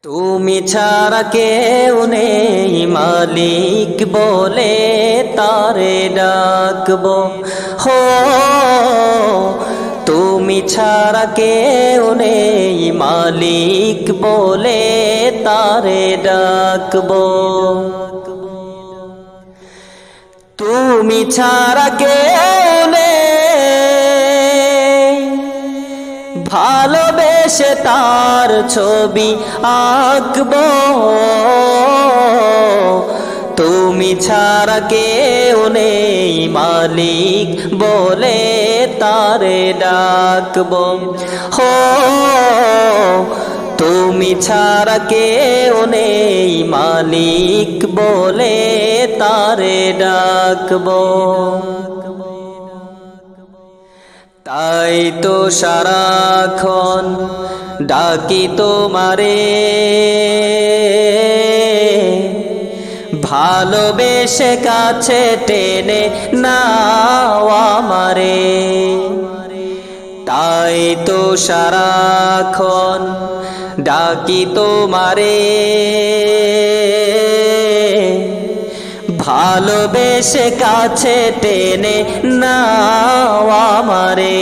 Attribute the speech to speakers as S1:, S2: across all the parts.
S1: তুমি ছাড়া কেউ নেই মালিক বলে তারে ডাকবো হো। তুমি ছাড়া কেউ নেই মালিক বলে তারে ডাকবো। তুমি ছাড়া কেউ নেই ভালোবেসে তার ছবি আঁকবো। তুমি ছাড়া কেউ নেই মালিক বলে তারে ডাকবো হো। তুমি ছাড়া কেউ নেই মালিক বলে তারে ডাকবো। তাই তো সারাক্ষণ ডাকি তোমারে, ভালোবেসে কাছে টেনে নাও আমারে। তাই তো সারাক্ষণ ডাকি তোমারে, ভালোবেসে কাছে টেনে নাও আমারে।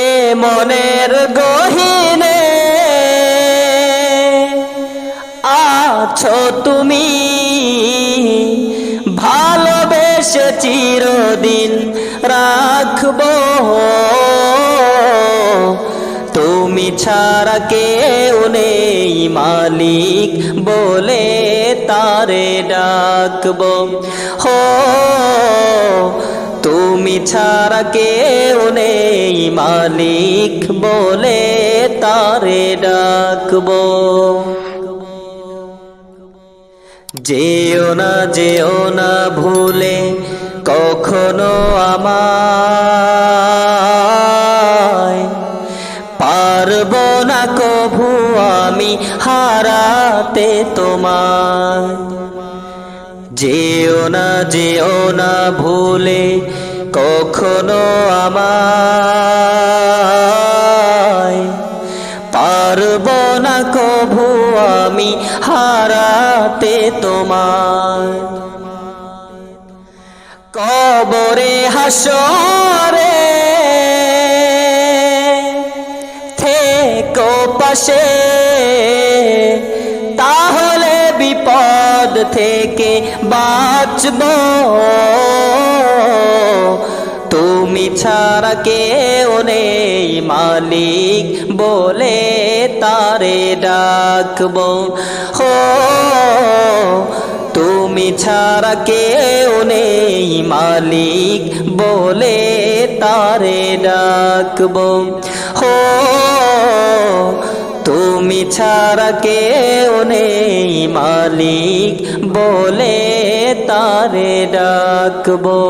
S1: এ মনের গহীনে আছো তুমি, ভালোবেসে চিরদিন রাখবো। তুমি ছাড়া কেউ নেই মালিক বলে তারে ডাকবো হো। তুমি ছাড়া কেউ নেই মালিক বলে তারে ডাকবো। যেও না ভুলে কখনো আমায়, পারবো না কভু আমি হারাতে তোমায়। যেও না ভুলে কখনো আমায়, পারবো না কভু আমি হারাতে তোমায়। কবরে হাসরে থেকো পাশে, তাহলে বিপদ থেকে বাঁচবো। তুমি ছাড়া কেউ নেই মালিক বলে তারে ডাকবো হো। তুমি ছাড়া কেউ নেই মালিক বলে তারে ডাকবো হো। তুমি ছাড়া কেউ নেই মালিক বলে তারে ডাকবো।